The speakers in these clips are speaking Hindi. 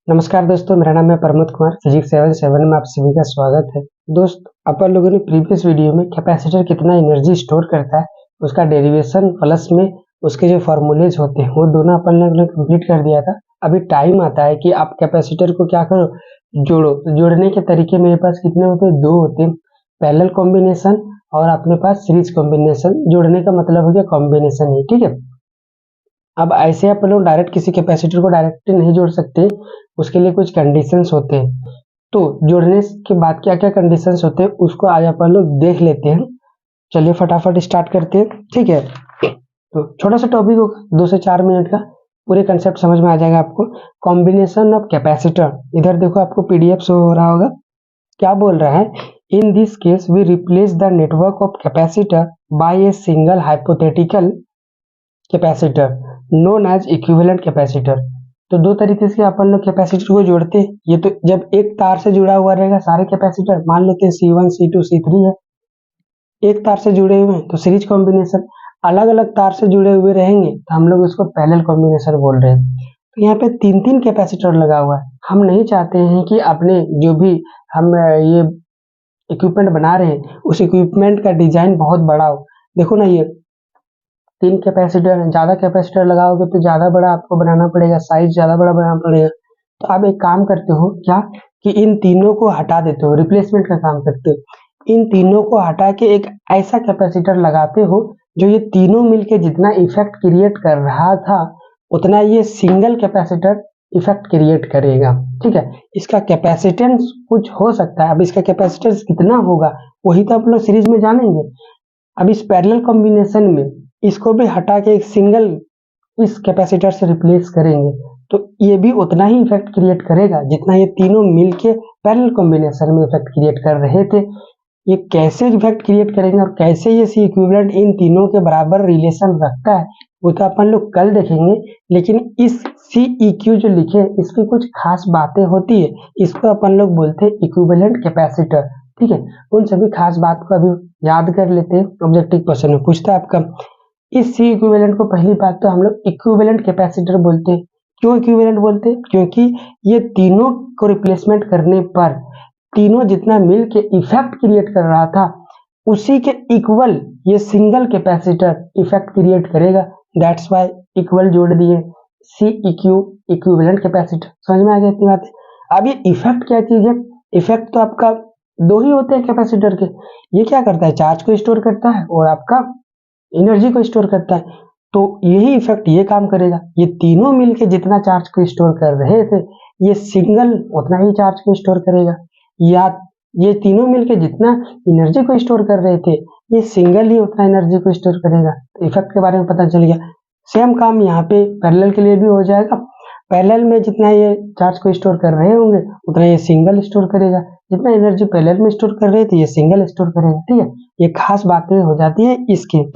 नमस्कार दोस्तों, मेरा नाम है प्रमोद कुमार। फिजिक्स 77 में आप सभी का स्वागत है। दोस्त, अपन लोगों ने प्रीवियस वीडियो में कैपेसिटर कितना एनर्जी स्टोर करता है उसका डेरिवेशन प्लस में उसके जो फॉर्मूलेज होते हैं वो दोनों अपन लोगों ने कंप्लीट कर दिया था। अभी टाइम आता है कि आप कैपेसिटर को क्या करो, जोड़ो। तो जोड़ने के तरीके मेरे पास कितने होते हैं? दो होते हैं, पैरेलल कॉम्बिनेशन और अपने पास सीरीज कॉम्बिनेशन। जोड़ने का मतलब हो गया कॉम्बिनेशन ही, ठीक है। अब ऐसे आप लोग डायरेक्ट किसी कैपेसिटर को डायरेक्ट नहीं जोड़ सकते, उसके लिए कुछ कंडीशंस होते हैं। तो जोड़ने के बाद क्या क्या कंडीशंस होते हैं उसको आज अपन लोग देख लेते हैं। चलिए फटाफट स्टार्ट करते हैं, ठीक है। तो छोटा सा टॉपिक होगा, 2 से 4 मिनट का, पूरे कंसेप्ट समझ में आ जाएगा आपको। कॉम्बिनेशन ऑफ कैपेसिटर, इधर देखो आपको पीडीएफ शो हो रहा होगा। क्या बोल रहा है? In this case we replace the network of capacitor by a single hypothetical capacitor known as equivalent capacitor. तो दो तरीके से अपन लोग कैपेसिटर को जोड़ते हैं। ये तो जब एक तार से जुड़ा हुआ रहेगा सारे कैपेसिटर, मान लेते हैं C1 C2 C3 है, एक तार से जुड़े हुए हैं तो सीरीज कॉम्बिनेशन। अलग अलग तार से जुड़े हुए रहेंगे तो हम लोग इसको पैरेलल कॉम्बिनेशन बोल रहे हैं। तो यहाँ पे तीन तीन कैपेसिटर लगा हुआ है। हम नहीं चाहते हैं कि अपने जो भी हम ये इक्विपमेंट बना रहे हैं उस इक्विपमेंट का डिजाइन बहुत बड़ा हो। देखो ना, ये 3 कैपेसिटर है, ज़्यादा कैपेसिटर लगाओगे तो ज़्यादा बड़ा आपको बनाना पड़ेगा, साइज ज़्यादा बड़ा बनाना पड़ेगा। तो आप एक काम करते हो क्या कि इन तीनों को हटा देते हो, रिप्लेसमेंट का काम करते हो। इन तीनों को हटा के एक ऐसा कैपेसिटर लगाते हो जो ये तीनों मिलके जितना इफेक्ट क्रिएट कर रहा था उतना ये सिंगल कैपेसिटर इफेक्ट क्रिएट करेगा, ठीक है। इसका कैपेसिटेंस कुछ हो सकता है। अब इसका कैपेसिटेंस कितना होगा वही तो आप लोग सीरीज में जानेंगे। अब इस पैरेलल कॉम्बिनेशन में इसको भी हटा के एक सिंगल इस कैपेसिटर से रिप्लेस करेंगे तो ये भी उतना ही इफेक्ट क्रिएट करेगा जितना ये तीनों मिलके पैरेलल कॉम्बिनेशन में इफेक्ट क्रिएट कर रहे थे। ये कैसे इफेक्ट क्रिएट करेंगे और कैसे ये सी इक्विवेलेंट इन तीनों के बराबर रिलेशन रखता है वो तो अपन लोग कल देखेंगे। लेकिन इस सी ई क्यू जो लिखे इसकी कुछ खास बातें होती है, इसको अपन लोग बोलते हैं इक्विवेलेंट कैपेसिटर, ठीक है। उन सभी खास बात को अभी याद कर लेते हैं। ऑब्जेक्टिव क्वेश्चन में पूछता है आपका, इस सी इक्विवेलेंट को पहली बात तो हम लोग इक्विवेलेंट कैपेसिटर बोलते हैं। क्यों इक्विवेलेंट बोलते हैं? क्योंकि ये तीनों को रिप्लेसमेंट करने पर तीनों जितना मिल के इफेक्ट क्रिएट कर रहा था उसी के इक्वल ये सिंगल कैपेसिटर इफेक्ट क्रिएट करेगा। दैट्स वाई इक्वल जोड़ दिए, सी इक्यू इक्विवेलेंट कैपेसिटर। समझ में आ गया इतनी बात? अब ये इफेक्ट क्या चीज है? इफेक्ट तो आपका दो ही होते हैं कैपेसिटर के। ये क्या करता है? चार्ज को स्टोर करता है और आपका एनर्जी को स्टोर करता है। तो यही इफेक्ट ये काम करेगा। ये तीनों मिलके जितना चार्ज को स्टोर कर रहे थे ये सिंगल उतना ही चार्ज को स्टोर करेगा, या ये तीनों मिलके जितना एनर्जी को स्टोर कर रहे थे ये सिंगल ही उतना एनर्जी को स्टोर करेगा। तो इफेक्ट के बारे में पता चल गया। सेम काम यहाँ पे पैरेलल के लिए भी हो जाएगा। पैरेलल में जितना ये चार्ज को स्टोर कर रहे होंगे उतना ये सिंगल स्टोर करेगा, जितना एनर्जी पैरेलल में स्टोर कर रहे थे ये सिंगल स्टोर करेगा, ठीक है। ये खास बातें हो जाती है इसकी।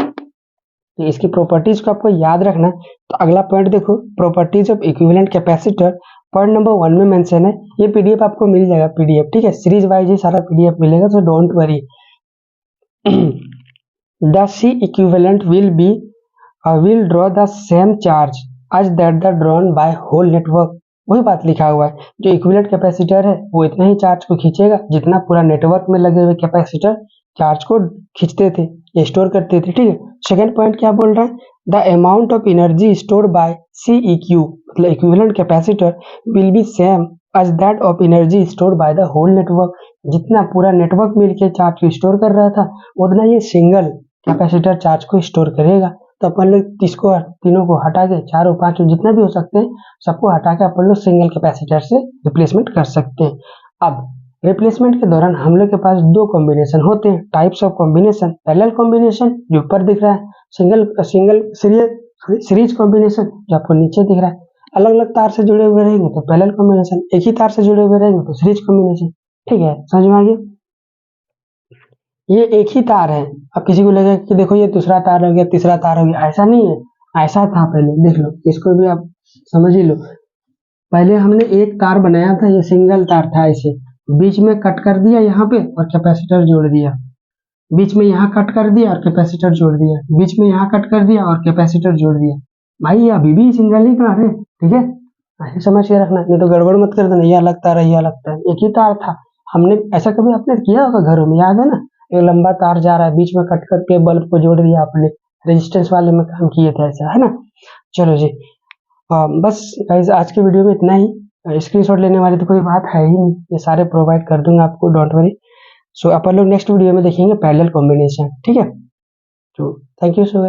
तो इसकी प्रॉपर्टीज को आपको याद रखना है। तो अगला पॉइंट देखो, properties of equivalent capacitor, point number 1 में मेंशन है। ये पीडीएफ आपको मिल जाएगा, पीडीएफ, ठीक है। सीरीज वाइज ही सारा पीडीएफ मिलेगा, तो don't worry. The C equivalent will draw the same charge as that the drawn by whole network. वही बात लिखा हुआ है, जो इक्विवेलेंट कैपेसिटर है वो इतना ही चार्ज को खींचेगा जितना पूरा नेटवर्क में लगे हुए कैपेसिटर चार्ज को खींचते थे या स्टोर करते थे, ठीक है। सेकेंड पॉइंट क्या बोल रहा है? The amount of energy stored by C E Q मतलब equivalent capacitor will be same as that of energy stored by the whole network. जितना पूरा नेटवर्क मिलके चार्ज को स्टोर कर रहा था उतना ये सिंगल कैपेसिटर चार्ज को स्टोर करेगा। तो अपन लोग इसको तीनों को हटा के, चारों पांचों जितना भी हो सकते हैं सबको हटा के अपन लोग सिंगल कैपेसिटर से रिप्लेसमेंट कर सकते हैं। अब रिप्लेसमेंट के दौरान हम लोग के पास दो कॉम्बिनेशन होते हैं, types of combination. Parallel combination जो ऊपर दिख रहा है, सिंगल सीरीज कॉम्बिनेशन जो आपको नीचे दिख रहा है। अलग अलग तार से जुड़े हुए रहेंगे तो पैरेलल कॉम्बिनेशन, एक ही तार से जुड़े हुए रहेंगे तो सीरीज कॉम्बिनेशन, ठीक है। समझ में आ गया? ये एक ही तार है। अब किसी को लगेगा कि देखो ये दूसरा तार हो गया, तीसरा तार हो गया, ऐसा नहीं है। ऐसा था पहले, देख लो, इसको भी आप समझ ही लो। पहले हमने एक तार बनाया था, ये सिंगल तार था, ऐसे बीच में कट कर दिया यहाँ पे और कैपेसिटर जोड़ दिया, बीच में यहाँ कट कर दिया और कैपेसिटर जोड़ दिया, बीच में यहाँ कट कर दिया और कैपेसिटर जोड़ दिया। भाई ये अभी भी सिंगल ही तार है, ठीक है। ऐसे समझ के रखना, नहीं तो गड़बड़ मत कर देना, ये अलग तार है, ये अलग तार, एक ही तार था। हमने ऐसा कभी आपने किया होगा घरों में, याद है ना? एक लंबा तार जा रहा है, बीच में कट करके बल्ब को जोड़ दिया आपने, रेजिस्टेंस वाले में काम किए थे ऐसा, है ना? चलो जी। बस गाइस आज के वीडियो में इतना ही। स्क्रीनशॉट लेने वाली तो कोई बात है ही नहीं, ये सारे प्रोवाइड कर दूंगा आपको, डोंट वरी। सो अपन लोग नेक्स्ट वीडियो में देखेंगे पैरेलल कॉम्बिनेशन, ठीक है? तो थैंक यू सो मच।